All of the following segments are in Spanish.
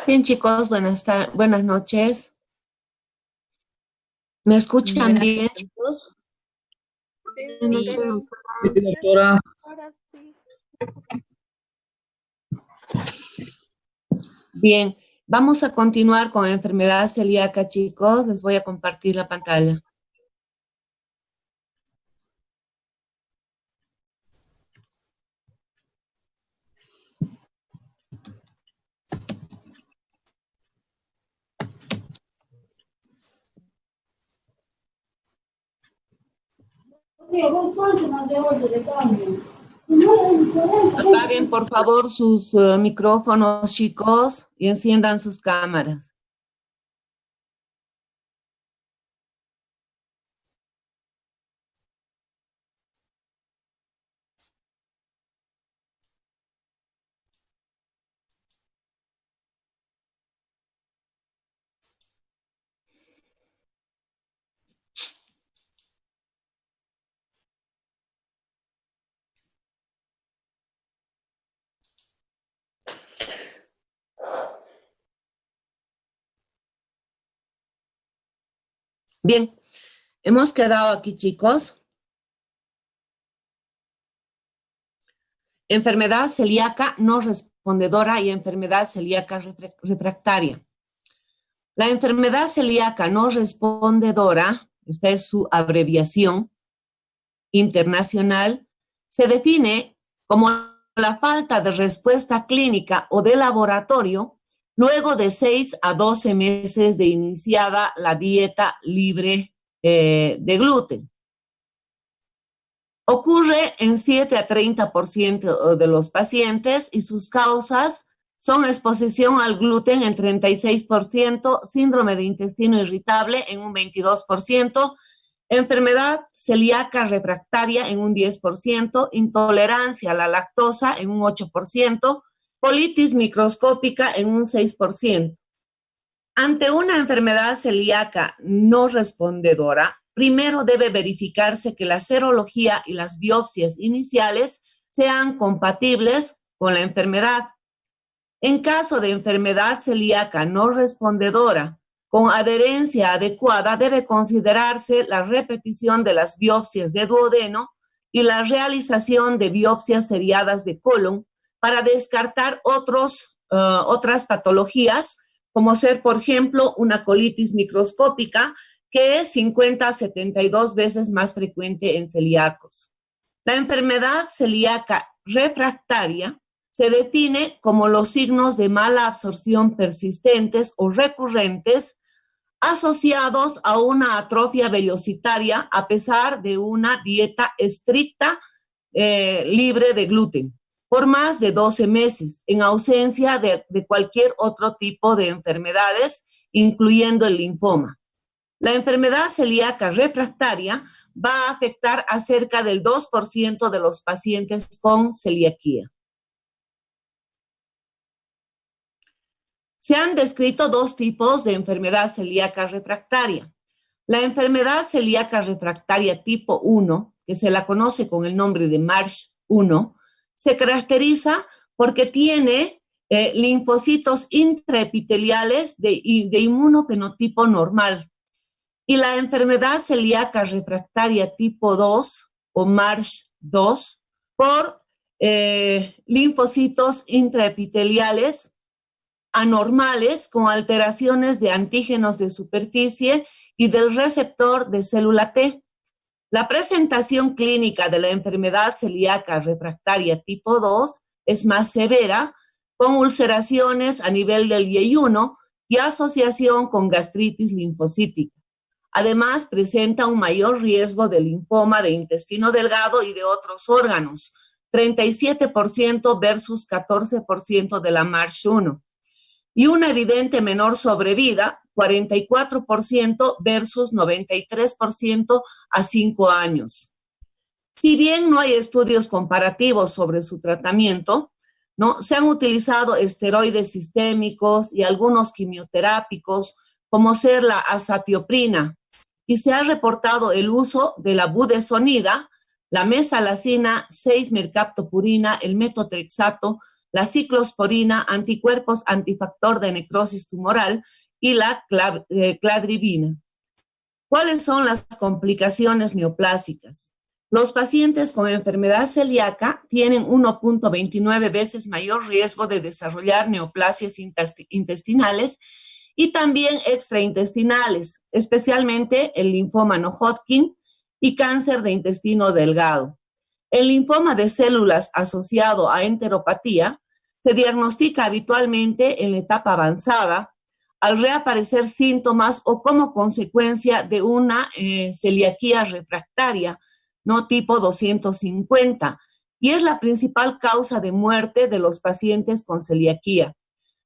Bien, chicos, buenas noches. ¿Me escuchan bien, chicos? Sí, doctora. ahora sí. Bien, vamos a continuar con enfermedad celíaca, chicos. Les voy a compartir la pantalla. Apaguen, por favor, sus micrófonos, chicos, y enciendan sus cámaras. Bien, hemos quedado aquí, chicos. Enfermedad celíaca no respondedora y enfermedad celíaca refractaria. La enfermedad celíaca no respondedora, esta es su abreviación internacional, se define como la falta de respuesta clínica o de laboratorio luego de 6 a 12 meses de iniciada la dieta libre de gluten. Ocurre en 7 a 30% de los pacientes y sus causas son exposición al gluten en 36%, síndrome de intestino irritable en un 22%, enfermedad celíaca refractaria en un 10%, intolerancia a la lactosa en un 8%, colitis microscópica en un 6%. Ante una enfermedad celíaca no respondedora, primero debe verificarse que la serología y las biopsias iniciales sean compatibles con la enfermedad. En caso de enfermedad celíaca no respondedora, con adherencia adecuada, debe considerarse la repetición de las biopsias de duodeno y la realización de biopsias seriadas de colon para descartar otras patologías, como ser, por ejemplo, una colitis microscópica, que es 50 a 72 veces más frecuente en celíacos. La enfermedad celíaca refractaria se define como los signos de mala absorción persistentes o recurrentes asociados a una atrofia velocitaria a pesar de una dieta estricta libre de gluten por más de 12 meses, en ausencia de cualquier otro tipo de enfermedades, incluyendo el linfoma. La enfermedad celíaca refractaria va a afectar a cerca del 2% de los pacientes con celiaquía. Se han descrito dos tipos de enfermedad celíaca refractaria. La enfermedad celíaca refractaria tipo 1, que se la conoce con el nombre de MARSH 1, se caracteriza porque tiene linfocitos intraepiteliales de inmunofenotipo normal. Y la enfermedad celíaca refractaria tipo 2 o MARSH 2 por linfocitos intraepiteliales anormales con alteraciones de antígenos de superficie y del receptor de célula T. La presentación clínica de la enfermedad celíaca refractaria tipo 2 es más severa, con ulceraciones a nivel del yeyuno y asociación con gastritis linfocítica. Además, presenta un mayor riesgo de linfoma de intestino delgado y de otros órganos, 37% versus 14% de la MARSH 1. Y una evidente menor sobrevida, 44% versus 93% a 5 años. Si bien no hay estudios comparativos sobre su tratamiento, ¿no? Se han utilizado esteroides sistémicos y algunos quimioterápicos, como ser la azatioprina, y se ha reportado el uso de la budesonida la mesalazina, 6-mercaptopurina, el metotrexato, la ciclosporina, anticuerpos antifactor de necrosis tumoral y la cladribina. ¿Cuáles son las complicaciones neoplásicas? Los pacientes con enfermedad celíaca tienen 1.29 veces mayor riesgo de desarrollar neoplasias intestinales y también extraintestinales, especialmente el linfoma no Hodgkin y cáncer de intestino delgado. El linfoma de células asociado a enteropatía se diagnostica habitualmente en la etapa avanzada al reaparecer síntomas o como consecuencia de una celiaquía refractaria, no tipo 250, y es la principal causa de muerte de los pacientes con celiaquía.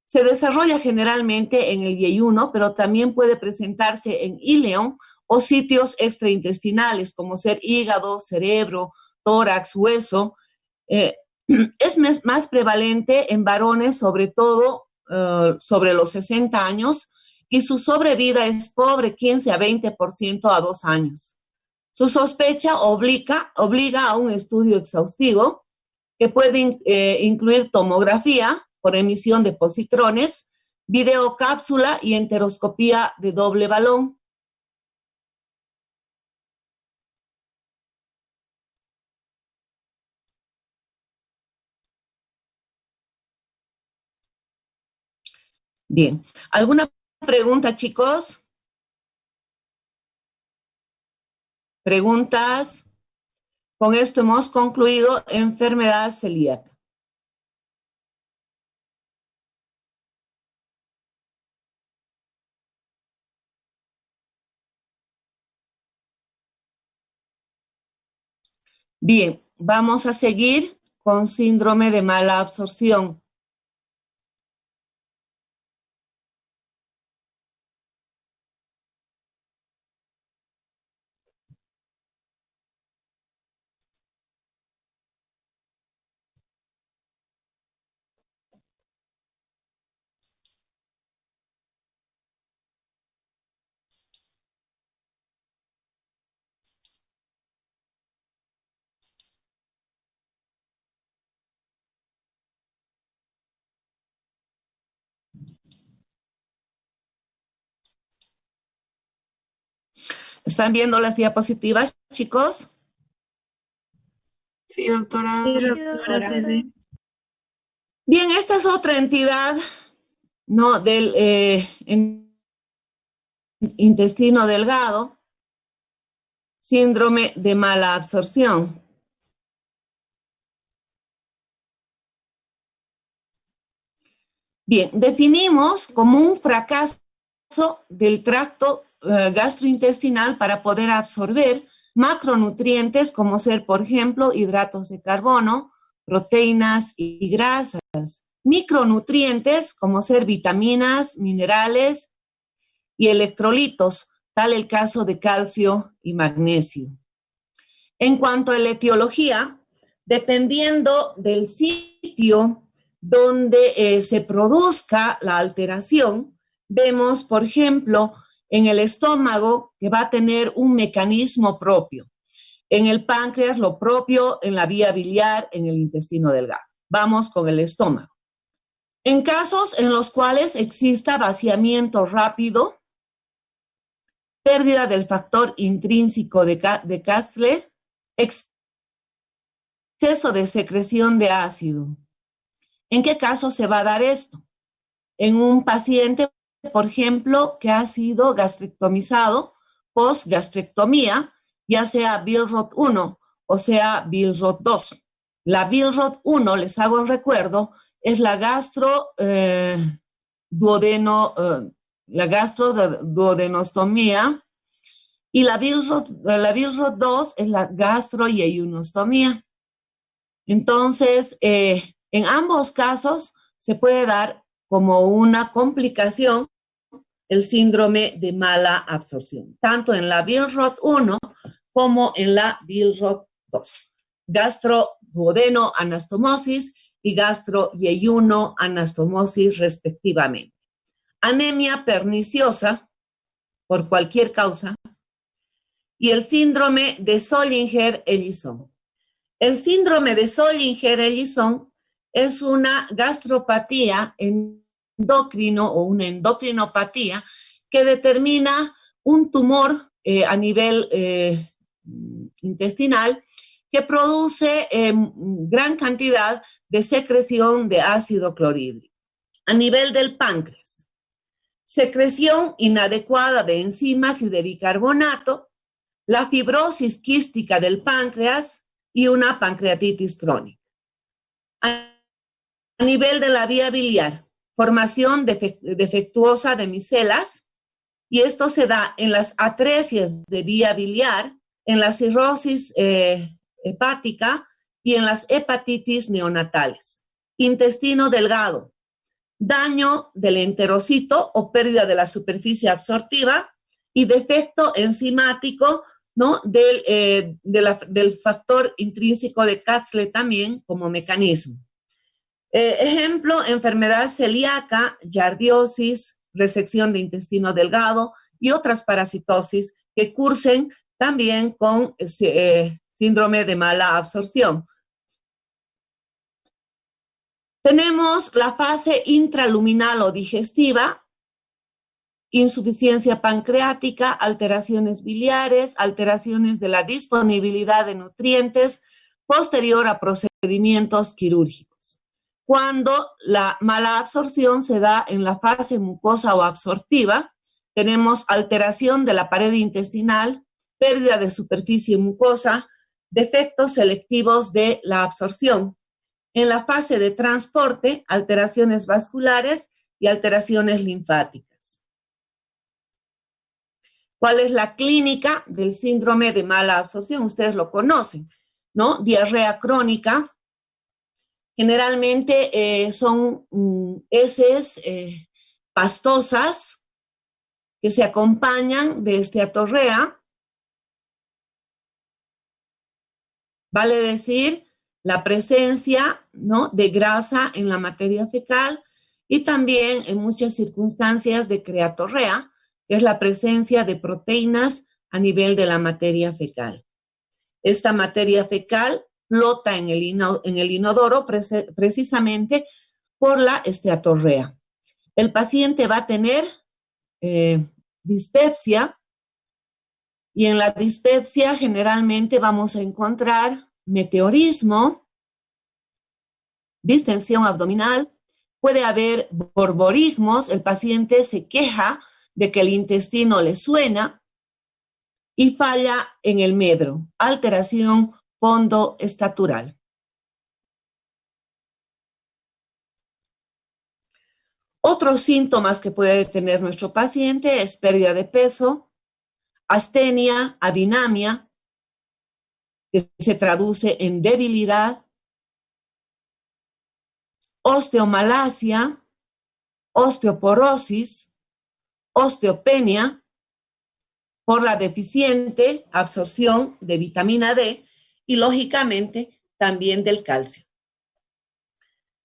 Se desarrolla generalmente en el yeyuno, pero también puede presentarse en íleon o sitios extraintestinales, como ser hígado, cerebro, tórax, hueso. Es más prevalente en varones, sobre todo sobre los 60 años, y su sobrevida es pobre, 15 a 20% a 2 años. Su sospecha obliga a un estudio exhaustivo que puede incluir tomografía por emisión de positrones, videocápsula y enteroscopía de doble balón. Bien, ¿alguna pregunta, chicos? ¿Preguntas? Con esto hemos concluido enfermedad celíaca. Bien, vamos a seguir con síndrome de mala absorción. ¿Están viendo las diapositivas, chicos? Sí, doctora. Sí, doctora, se ve. Bien, esta es otra entidad, ¿no?, del intestino delgado, síndrome de mala absorción. Bien, definimos como un fracaso del tracto gastrointestinal para poder absorber macronutrientes como ser, por ejemplo, hidratos de carbono, proteínas y grasas. Micronutrientes como ser vitaminas, minerales y electrolitos, tal el caso de calcio y magnesio. En cuanto a la etiología, dependiendo del sitio donde se produzca la alteración, vemos, por ejemplo, en el estómago que va a tener un mecanismo propio, en el páncreas lo propio, en la vía biliar, en el intestino delgado. Vamos con el estómago. En casos en los cuales exista vaciamiento rápido, pérdida del factor intrínseco de Kastler, exceso de secreción de ácido. ¿En qué caso se va a dar esto? En un paciente, por ejemplo, que ha sido gastrectomizado post-gastrectomía, ya sea Billroth 1 o sea Billroth 2. La Billroth 1, les hago el recuerdo, es la gastroduodenostomía, y la Billroth 2 es la gastroyeyunostomía. Entonces, en ambos casos se puede dar como una complicación el síndrome de mala absorción, tanto en la Billroth 1 como en la Billroth 2. Gastroduodenoanastomosis y gastroyeyunoanastomosis respectivamente. Anemia perniciosa por cualquier causa y el síndrome de Zollinger-Ellison. El síndrome de Sollinger-Ellison es una gastropatía endocrino o una endocrinopatía que determina un tumor a nivel intestinal que produce gran cantidad de secreción de ácido clorhídrico. A nivel del páncreas, secreción inadecuada de enzimas y de bicarbonato, la fibrosis quística del páncreas y una pancreatitis crónica. A nivel de la vía biliar, formación defectuosa de micelas, y esto se da en las atresias de vía biliar, en la cirrosis hepática y en las hepatitis neonatales. Intestino delgado, daño del enterocito o pérdida de la superficie absortiva y defecto enzimático, ¿no? del factor intrínseco de Kätzle también como mecanismo. Ejemplo, enfermedad celíaca, yardiosis, resección de intestino delgado y otras parasitosis que cursen también con síndrome de mala absorción. Tenemos la fase intraluminal o digestiva, insuficiencia pancreática, alteraciones biliares, alteraciones de la disponibilidad de nutrientes posterior a procedimientos quirúrgicos. Cuando la mala absorción se da en la fase mucosa o absortiva, tenemos alteración de la pared intestinal, pérdida de superficie mucosa, defectos selectivos de la absorción. En la fase de transporte, alteraciones vasculares y alteraciones linfáticas. ¿Cuál es la clínica del síndrome de mala absorción? Ustedes lo conocen, ¿no? Diarrea crónica. Generalmente son heces pastosas que se acompañan de esteatorrea. Vale decir, la presencia, ¿no?, de grasa en la materia fecal y también en muchas circunstancias de creatorrea, que es la presencia de proteínas a nivel de la materia fecal. Esta materia fecal flota en el inodoro precisamente por la esteatorrea. El paciente va a tener dispepsia y en la dispepsia generalmente vamos a encontrar meteorismo, distensión abdominal, puede haber borborismos, el paciente se queja de que el intestino le suena y falla en el medro, alteración pondoestatural. Otros síntomas que puede tener nuestro paciente es pérdida de peso, astenia, adinamia, que se traduce en debilidad, osteomalacia, osteoporosis, osteopenia, por la deficiente absorción de vitamina D y, lógicamente, también del calcio.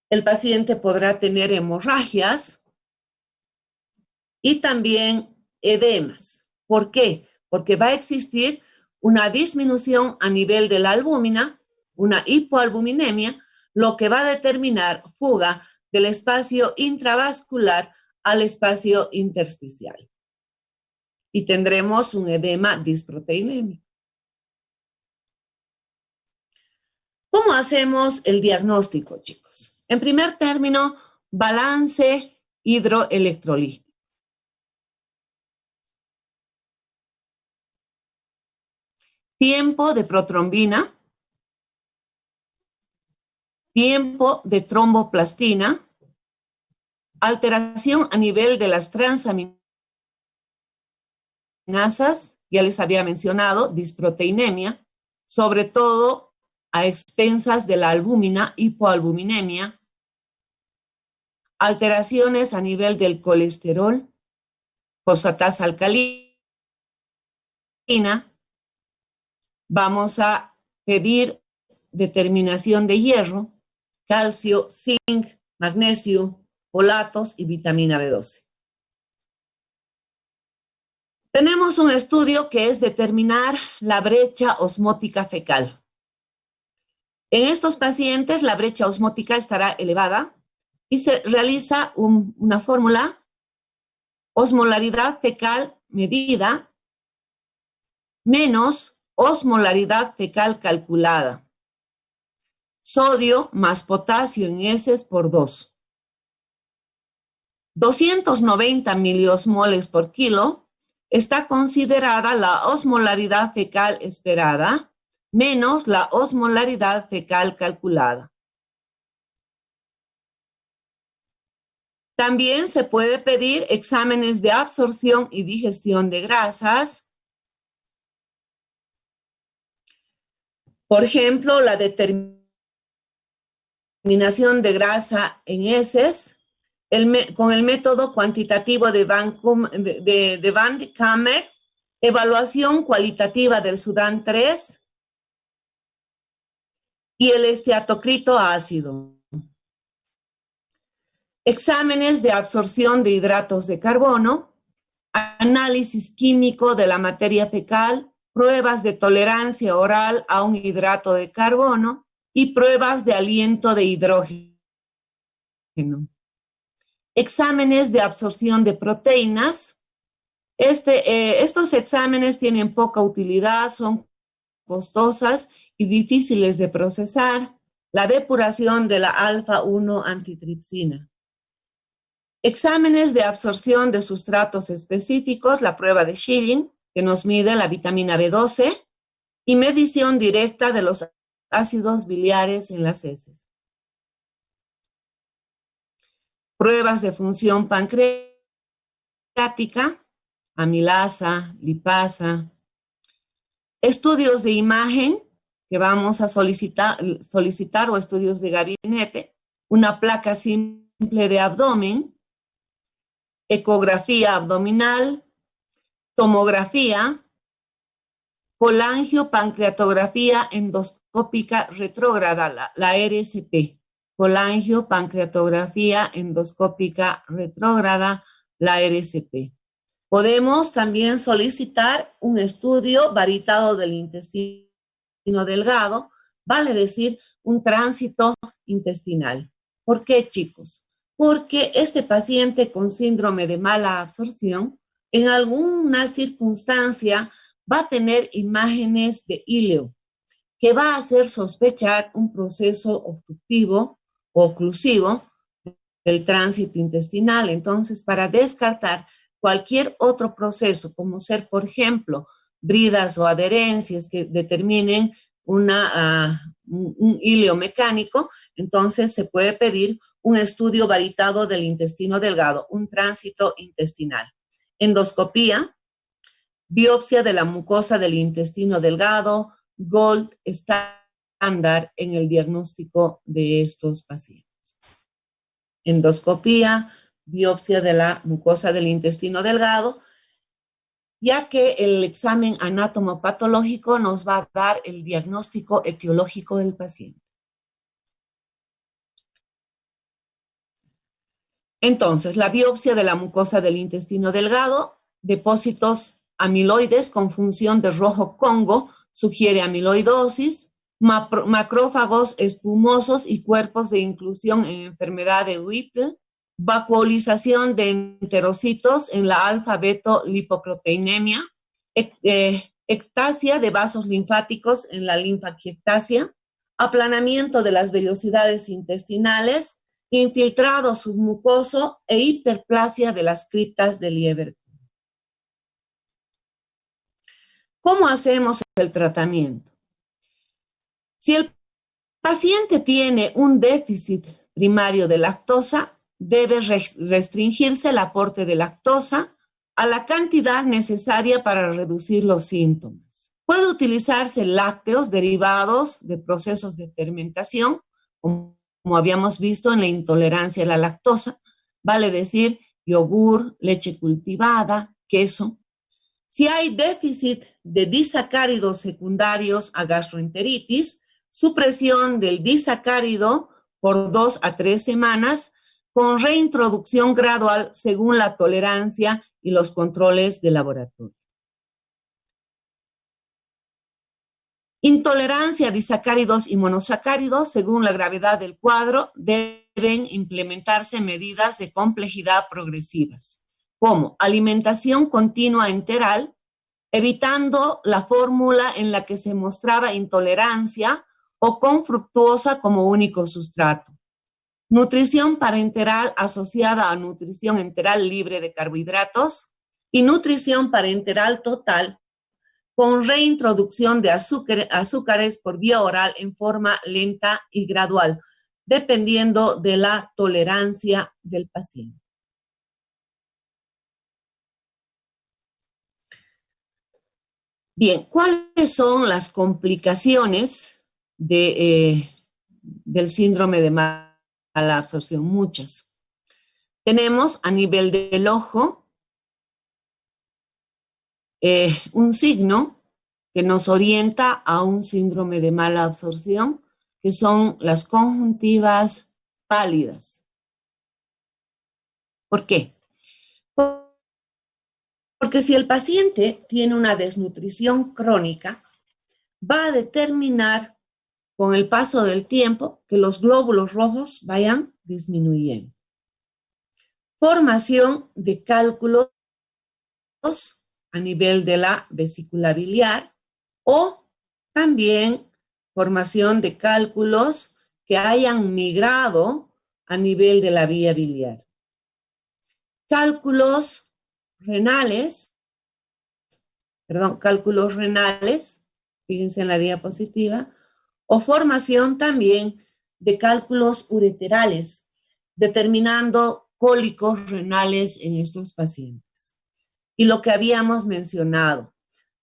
El paciente podrá tener hemorragias y también edemas. ¿Por qué? Porque va a existir una disminución a nivel de la albúmina, una hipoalbuminemia, lo que va a determinar fuga del espacio intravascular al espacio intersticial. Y tendremos un edema disproteinémico. ¿Cómo hacemos el diagnóstico, chicos? En primer término, balance hidroelectrolítico. Tiempo de protrombina, tiempo de tromboplastina, alteración a nivel de las transaminasas, ya les había mencionado, disproteinemia, sobre todo a expensas de la albúmina, hipoalbuminemia, alteraciones a nivel del colesterol, fosfatasa alcalina. Vamos a pedir determinación de hierro, calcio, zinc, magnesio, folatos y vitamina B12. Tenemos un estudio que es determinar la brecha osmótica fecal. En estos pacientes la brecha osmótica estará elevada y se realiza una fórmula: osmolaridad fecal medida menos osmolaridad fecal calculada. Sodio más potasio en heces por 2. 290 miliosmoles por kilo está considerada la osmolaridad fecal esperada menos la osmolaridad fecal calculada. También se puede pedir exámenes de absorción y digestión de grasas. Por ejemplo, la determinación de grasa en heces con el método cuantitativo de Van Kammer, evaluación cualitativa del Sudán 3 y el esteatocrito ácido. Exámenes de absorción de hidratos de carbono, análisis químico de la materia fecal, pruebas de tolerancia oral a un hidrato de carbono y pruebas de aliento de hidrógeno. Exámenes de absorción de proteínas. Estos exámenes tienen poca utilidad, son costosas y difíciles de procesar. La depuración de la alfa-1 antitripsina. Exámenes de absorción de sustratos específicos, la prueba de Schilling, que nos mide la vitamina B12, y medición directa de los ácidos biliares en las heces. Pruebas de función pancreática, amilasa, lipasa. Estudios de imagen que vamos a solicitar o estudios de gabinete, una placa simple de abdomen, ecografía abdominal, tomografía, colangiopancreatografía endoscópica retrógrada, la RCP. Colangiopancreatografía endoscópica retrógrada, la RCP. Podemos también solicitar un estudio varitado del intestino delgado, vale decir, un tránsito intestinal. ¿Por qué, chicos? Porque este paciente con síndrome de mala absorción, en alguna circunstancia, va a tener imágenes de íleo, que va a hacer sospechar un proceso obstructivo o oclusivo del tránsito intestinal. Entonces, para descartar cualquier otro proceso, como ser, por ejemplo, bridas o adherencias que determinen un íleo mecánico, entonces se puede pedir un estudio varitado del intestino delgado, un tránsito intestinal. Endoscopía, biopsia de la mucosa del intestino delgado, gold estándar en el diagnóstico de estos pacientes. Endoscopía, biopsia de la mucosa del intestino delgado, ya que el examen anatomopatológico nos va a dar el diagnóstico etiológico del paciente. Entonces, la biopsia de la mucosa del intestino delgado, depósitos amiloides con función de rojo Congo, sugiere amiloidosis, macrófagos espumosos y cuerpos de inclusión en enfermedad de Whipple, vacuolización de enterocitos en la alfa-beto-lipoproteinemia, ectasia de vasos linfáticos en la linfangiectasia, aplanamiento de las vellosidades intestinales, infiltrado submucoso e hiperplasia de las criptas de Lieberkühn. ¿Cómo hacemos el tratamiento? Si el paciente tiene un déficit primario de lactosa, debe restringirse el aporte de lactosa a la cantidad necesaria para reducir los síntomas. Puede utilizarse lácteos derivados de procesos de fermentación, como habíamos visto en la intolerancia a la lactosa, vale decir yogur, leche cultivada, queso. Si hay déficit de disacáridos secundarios a gastroenteritis, supresión del disacárido por 2 a 3 semanas con reintroducción gradual según la tolerancia y los controles de laboratorio. Intolerancia a disacáridos y monosacáridos, según la gravedad del cuadro, deben implementarse medidas de complejidad progresivas, como alimentación continua enteral, evitando la fórmula en la que se mostraba intolerancia o con fructuosa como único sustrato. Nutrición parenteral asociada a nutrición enteral libre de carbohidratos y nutrición parenteral total con reintroducción de azúcares por vía oral en forma lenta y gradual, dependiendo de la tolerancia del paciente. Bien, ¿cuáles son las complicaciones del síndrome de mala absorción? Muchas. Tenemos a nivel del ojo un signo que nos orienta a un síndrome de mala absorción, que son las conjuntivas pálidas. ¿Por qué? Porque si el paciente tiene una desnutrición crónica, va a determinar con el paso del tiempo que los glóbulos rojos vayan disminuyendo. Formación de cálculos a nivel de la vesícula biliar o también formación de cálculos que hayan migrado a nivel de la vía biliar. Cálculos renales, fíjense en la diapositiva, o formación también de cálculos ureterales, determinando cólicos renales en estos pacientes. Y lo que habíamos mencionado,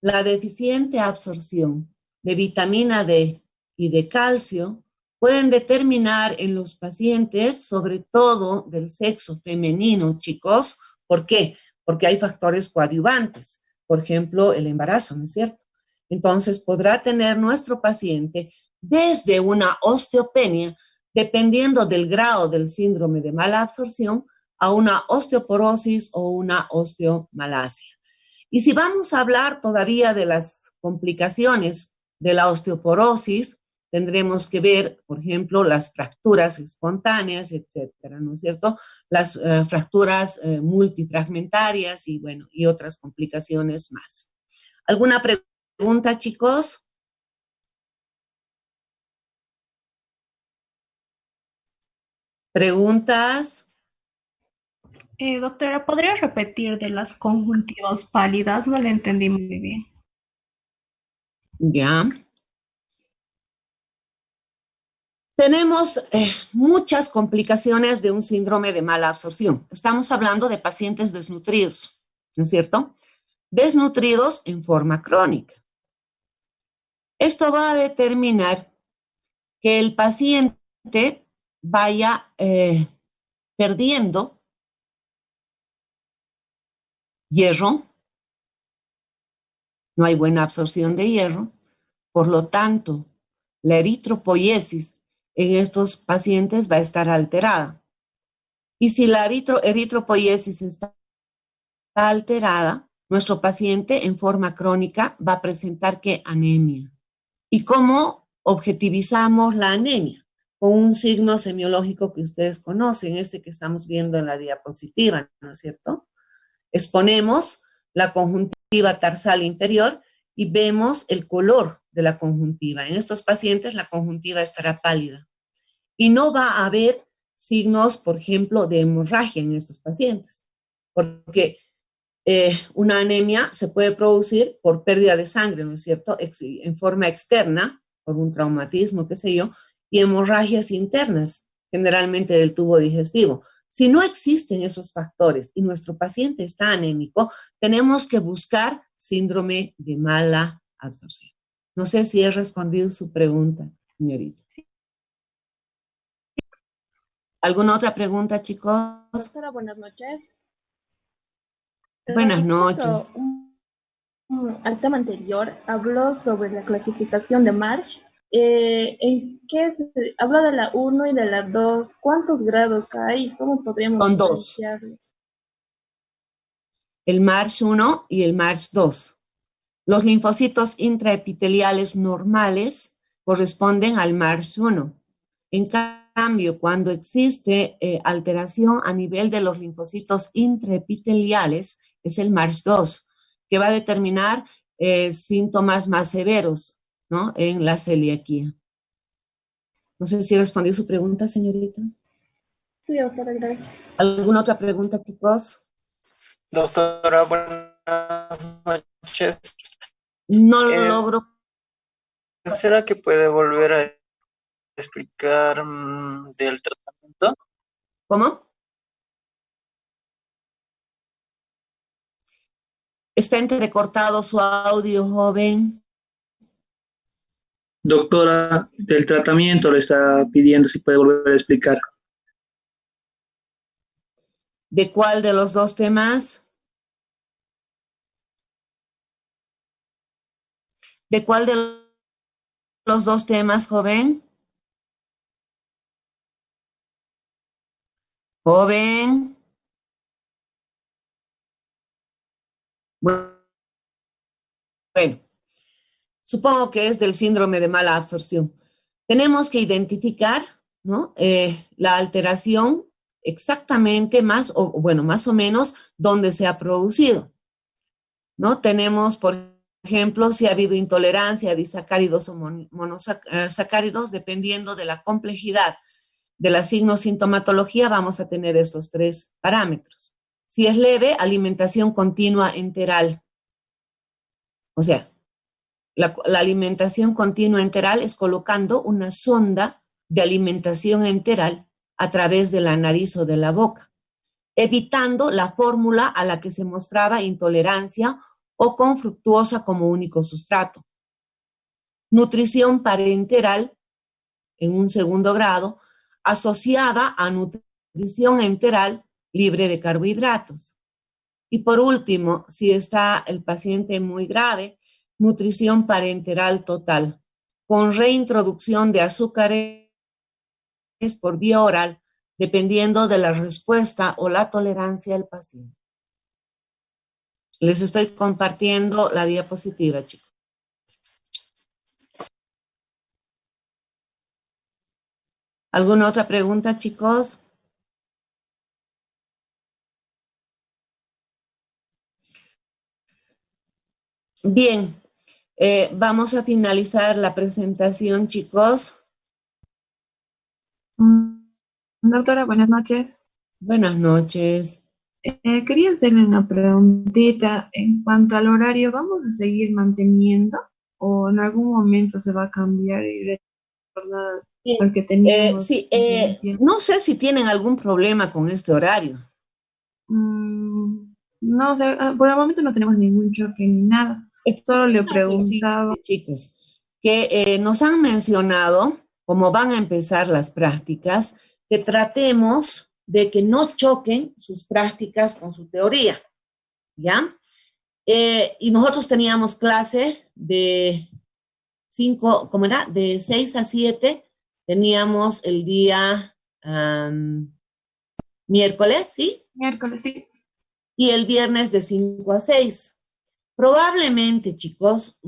la deficiente absorción de vitamina D y de calcio pueden determinar en los pacientes, sobre todo del sexo femenino, chicos. ¿Por qué? Porque hay factores coadyuvantes, por ejemplo, el embarazo, ¿no es cierto? Entonces, podrá tener nuestro paciente desde una osteopenia, dependiendo del grado del síndrome de mala absorción, a una osteoporosis o una osteomalacia. Y si vamos a hablar todavía de las complicaciones de la osteoporosis, tendremos que ver, por ejemplo, las fracturas espontáneas, etcétera, ¿no es cierto? Las fracturas multifragmentarias y, bueno, y otras complicaciones más. ¿Alguna pregunta, chicos? ¿Preguntas? Doctora, ¿podría repetir de las conjuntivas pálidas? No le entendí muy bien. Ya. Tenemos muchas complicaciones de un síndrome de mala absorción. Estamos hablando de pacientes desnutridos, ¿no es cierto? Desnutridos en forma crónica. Esto va a determinar que el paciente vaya perdiendo hierro, no hay buena absorción de hierro, por lo tanto, la eritropoiesis en estos pacientes va a estar alterada. Y si la eritropoiesis está alterada, nuestro paciente en forma crónica va a presentar ¿qué? Anemia. ¿Y cómo objetivizamos la anemia? Con un signo semiológico que ustedes conocen, este que estamos viendo en la diapositiva, ¿no es cierto? Exponemos la conjuntiva tarsal inferior y vemos el color de la conjuntiva. En estos pacientes la conjuntiva estará pálida y no va a haber signos, por ejemplo, de hemorragia en estos pacientes, porque una anemia se puede producir por pérdida de sangre, ¿no es cierto?, en forma externa, por un traumatismo, qué sé yo, y hemorragias internas, generalmente del tubo digestivo. Si no existen esos factores y nuestro paciente está anémico, tenemos que buscar síndrome de mala absorción. No sé si he respondido su pregunta, señorita. ¿Alguna otra pregunta, chicos? Doctora, buenas noches. Buenas noches. Al tema anterior, habló sobre la clasificación de Marsh. Habló de la 1 y de la 2. ¿Cuántos grados hay? ¿Cómo podríamos Son dos. diferenciarlos? El Marsh 1 y el Marsh 2. Los linfocitos intraepiteliales normales corresponden al MARCH1. En cambio, cuando existe alteración a nivel de los linfocitos intraepiteliales, es el MARCH2, que va a determinar síntomas más severos, ¿no?, en la celiaquía. No sé si respondió su pregunta, señorita. Sí, doctora, gracias. ¿Alguna otra pregunta, chicos? Doctora, buenas noches. No logro. ¿Será que puede volver a explicar del tratamiento? ¿Cómo? Está entrecortado su audio, joven. Doctora, del tratamiento le está pidiendo si puede volver a explicar. ¿De cuál de los dos temas? ¿De cuál de los dos temas, joven? Joven. Bueno, supongo que es del síndrome de mala absorción. Tenemos que identificar, ¿no?, la alteración exactamente más o menos dónde se ha producido, ¿no? Tenemos, por ejemplo, si ha habido intolerancia a disacáridos o monosacáridos, dependiendo de la complejidad de la signo-sintomatología, vamos a tener estos tres parámetros. Si es leve, alimentación continua enteral. O sea, la alimentación continua enteral es colocando una sonda de alimentación enteral a través de la nariz o de la boca, evitando la fórmula a la que se mostraba intolerancia o con fructuosa como único sustrato. Nutrición parenteral, en un segundo grado, asociada a nutrición enteral libre de carbohidratos. Y por último, si está el paciente muy grave, nutrición parenteral total, con reintroducción de azúcares por vía oral, dependiendo de la respuesta o la tolerancia del paciente. Les estoy compartiendo la diapositiva, chicos. ¿Alguna otra pregunta, chicos? Bien, vamos a finalizar la presentación, chicos. Doctora, buenas noches. Buenas noches. Quería hacerle una preguntita en cuanto al horario. ¿Vamos a seguir manteniendo o en algún momento se va a cambiar y retornar al que teníamos? Sí, no sé si tienen algún problema con este horario. No, o sea, por el momento no tenemos ningún choque ni nada. Solo le preguntaba. Sí, chicos, que nos han mencionado, como van a empezar las prácticas, que tratemos de que no choquen sus prácticas con su teoría, ¿ya? Y nosotros teníamos clase de 5, ¿cómo era? De 6 a 7, teníamos el día miércoles, ¿sí? Miércoles, sí. Y el viernes de 5 a 6. Probablemente, chicos,